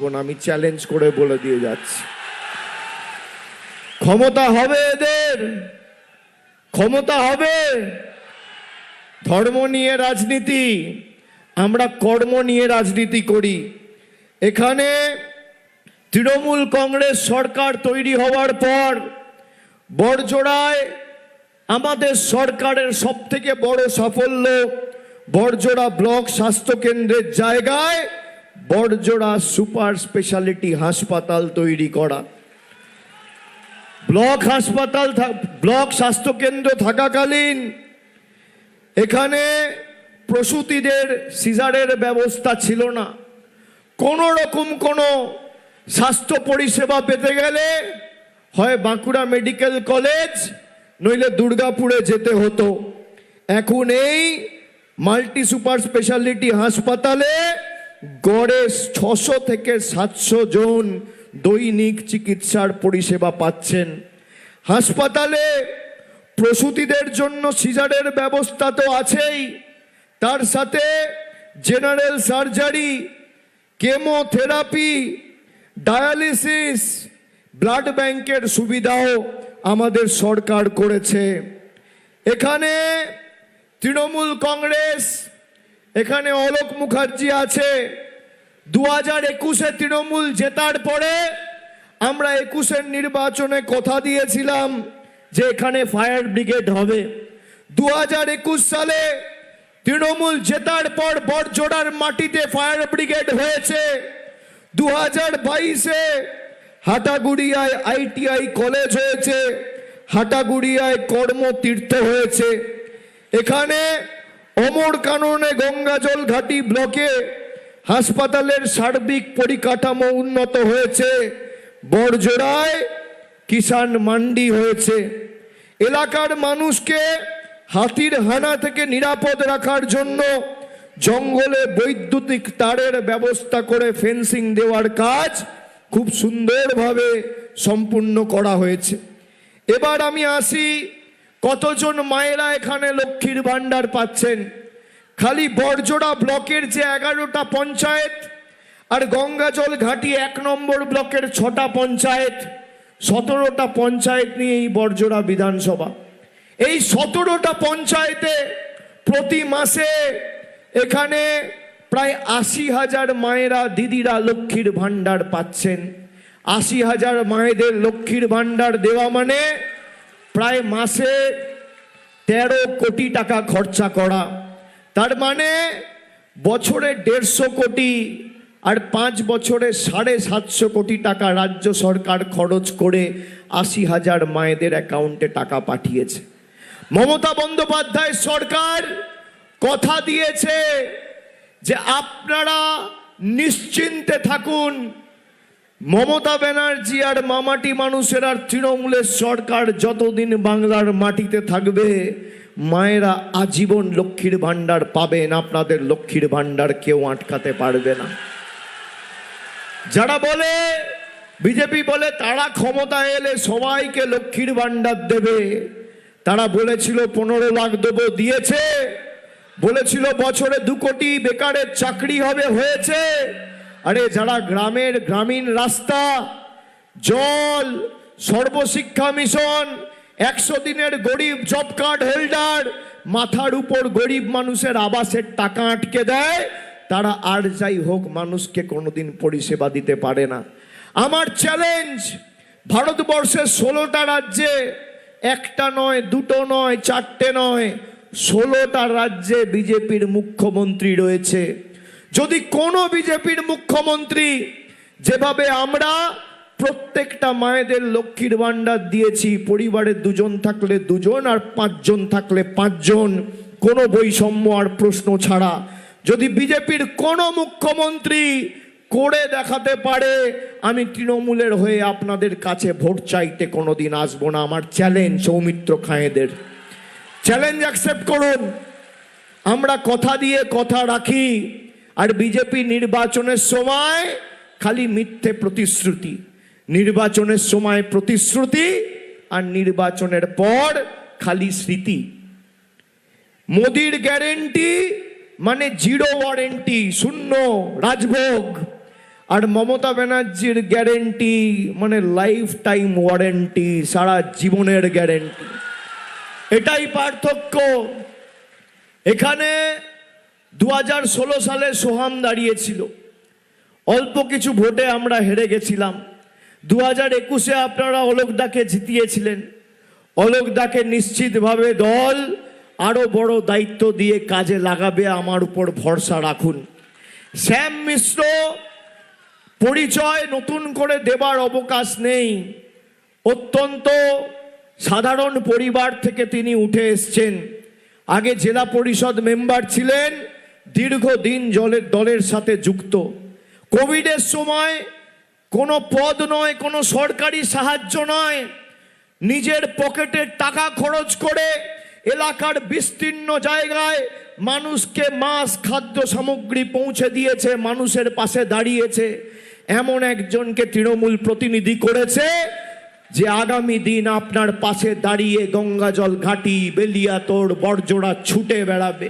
আমি চ্যালেঞ্জ করে বলে দিয়ে যাচ্ছি, ক্ষমতা হবে এদের, ক্ষমতা হবে। ধর্ম নিয়ে রাজনীতি, আমরা কর্ম নিয়ে রাজনীতি করি। এখানে তৃণমূল কংগ্রেস সরকার তৈরি হওয়ার পর বড়জোড়ায় আমাদের সরকারের সবথেকে বড় সাফল্য, বড়জোড়া ব্লক স্বাস্থ্য কেন্দ্রের জায়গায় বড়জোড়া সুপার স্পেশালিটি হাসপাতাল তৈরি করা। ব্লক হাসপাতাল, ব্লক স্বাস্থ্য কেন্দ্র থাকাকালীন এখানে প্রসূতিদের সিজারের ব্যবস্থা ছিল না। কোনো রকম কোনো স্বাস্থ্য পরিষেবা পেতে গেলে হয় বাঁকুড়া মেডিকেল কলেজ নইলে দুর্গাপুরে যেতে হতো। এখন এই মাল্টি সুপার স্পেশালিটি হাসপাতালে গড়ে 600 থেকে 700 জন দৈনিক চিকিৎসার পরিষেবা পাচ্ছেন। হাসপাতালে প্রসূতিদের জন্য সিজারের ব্যবস্থা তো আছেই, তার সাথে general surgery, chemotherapy, dialysis, blood ব্যাংকের সুবিধাও আমাদের সরকার করেছে। এখানে তৃণমূল কংগ্রেস, এখানে অলোক মুখার্জি আছে। 2021-এ তৃণমূল জেতার পরে আমরা 21-এর নির্বাচনে কথা দিয়েছিলাম যে এখানে ফায়ার ব্রিগেড হবে। 2021 সালে তৃণমূল জেতার পর বড়জোড়ার মাটিতে ফায়ার ব্রিগেড হয়েছে। 2022-এ হাটাগুড়িয়ায় ITI কলেজ হয়েছে, হাটাগুড়িয়ায় কর্মতীর্থ হয়েছে। এখানে অমর কাননে গঙ্গাজল ঘাটি ব্লকে হাসপাতালের সার্বিক পরিকাঠামো উন্নত হয়েছে। বড়জোড়ায় কিষাণ মান্ডি হয়েছে। এলাকার মানুষকে হাতির হানা থেকে নিরাপদ রাখার জন্য জঙ্গলে বৈদ্যুতিক তারের ব্যবস্থা করে ফেন্সিং দেওয়ার কাজ খুব সুন্দরভাবে সম্পূর্ণ করা হয়েছে। এবার আমি আসি, কতজন মায়েরা এখানে লক্ষ্মীর ভাণ্ডার পাচ্ছেন। খালি বড়জোড়া ব্লকের যে 11টা পঞ্চায়েত আর গঙ্গাজল ঘাটি 1 নম্বর ব্লকের 6টা পঞ্চায়েত, 17টা পঞ্চায়েত নিয়ে এই বড়জোড়া বিধানসভা। এই 17টা পঞ্চায়েতে প্রতি মাসে এখানে প্রায় 80,000 মায়েরা, দিদিরা লক্ষ্মীর ভাণ্ডার পাচ্ছেন। 80,000 মায়েদের লক্ষ্মীর ভাণ্ডার দেওয়া মানে প্রায় মাসে 13 কোটি টাকা খরচা করা। তার মানে বছরে 150 কোটি, আর 5 বছরে 750 কোটি টাকা রাজ্য সরকার খরচ করে 80,000 মায়েদের অ্যাকাউন্টে টাকা পাঠিয়েছে। মমতা বন্দ্যোপাধ্যায় সরকার কথা দিয়েছে যে আপনারা নিশ্চিন্তে থাকুন, মমতা ব্যানার্জি আর মামাটি মানুষের আর তৃণমূলের সরকার যতদিন বাংলার মাটিতে থাকবে মায়েরা আজীবন লক্ষ্মীর ভাণ্ডার পাবেন। আপনাদের লক্ষ্মীর ভাণ্ডার কেউ আটকাতে পারবে না। যারা বলে, বিজেপি বলে তারা ক্ষমতা এলে সবাইকে লক্ষ্মীর ভাণ্ডার দেবে, তারা বলেছিল 15 লাখ দেবো, দিয়েছে। বলেছিল বছরে 2 কোটি বেকারের চাকরি হবে, হয়েছে। আরে যারা গ্রামীণ রাস্তা, জল, সর্বশিক্ষা মিশন, 100 দিনের গরিব জব কার্ড হোল্ডার, মাথার উপর গরিব মানুষের আবাসের টাকা আটকে দেয়, তারা আর যাই হোক মানুষকে কোনোদিন পরিষেবা দিতে পারে না। আমার চ্যালেঞ্জ, ভারতবর্ষের 16টা রাজ্যে, 1টা নয়, 2টো নয়, 4টে নয়, 16টা রাজ্যে বিজেপির মুখ্যমন্ত্রী রয়েছে। যদি কোনো বিজেপির মুখ্যমন্ত্রী যেভাবে আমরা প্রত্যেকটা মায়েদের লক্ষ্মীর ভাণ্ডার দিয়েছি, পরিবারে 2 জন থাকলে 2 জন আর 5 জন থাকলে 5 জন, কোনো বৈষম্য আর প্রশ্ন ছাড়া যদি বিজেপির কোনো মুখ্যমন্ত্রী করে দেখাতে পারে, আমি তৃণমূলের হয়ে আপনাদের কাছে ভোট চাইতে কোনোদিন আসবো না। আমার চ্যালেঞ্জ সৌমিত্র খাঁয়েদের, চ্যালেঞ্জ অ্যাকসেপ্ট করুন। আমরা কথা দিয়ে কথা রাখি, আর বিজেপি নির্বাচনের সময় খালি মিথ্যে প্রতিশ্রুতি, নির্বাচনের সময় প্রতিশ্রুতি আর নির্বাচনের পর খালি স্মৃতি। মোদির গ্যারেন্টি মানে 0 ওয়ারেন্টি, শূন্য রাজভোগ। আর মমতা ব্যানার্জির গ্যারেন্টি মানে লাইফ টাইম ওয়ারেন্টি, সারা জীবনের গ্যারেন্টি। এটাই পার্থক্য। এখানে 2016 সালে সোহাম দাঁড়িয়েছিল, অল্প কিছু ভোটে আমরা হেরে গেছিলাম। 2021-এ আপনারা অলোকদাকে জিতিয়েছিলেন। অলোকদাকে নিশ্চিতভাবে দল আরো বড় দায়িত্ব দিয়ে কাজে লাগাবে, আমার উপর ভরসা রাখুন। শ্যাম মিশ্র পরিচয় নতুন করে দেবার অবকাশ নেই। অত্যন্ত সাধারণ পরিবার থেকে তিনি উঠে এসছেন। আগে জেলা পরিষদ মেম্বার ছিলেন, দীর্ঘদিন দলের সাথে যুক্ত। কোভিডের সময় কোনো পদ নয়, কোনো সরকারি সাহায্য নয়, নিজের পকেটের টাকা খরচ করে এলাকার বিস্তীর্ণ জায়গায় মানুষকে মাছ খাদ্য সামগ্রী পৌঁছে দিয়েছে, মানুষের পাশে দাঁড়িয়েছে। এমন একজনকে তৃণমূল প্রতিনিধি করেছে যে আগামী দিন আপনার পাশে দাঁড়িয়ে গঙ্গাজল ঘাটি, বেলিয়াতোড়, বড়জোড়া ছুটে বেড়াবে।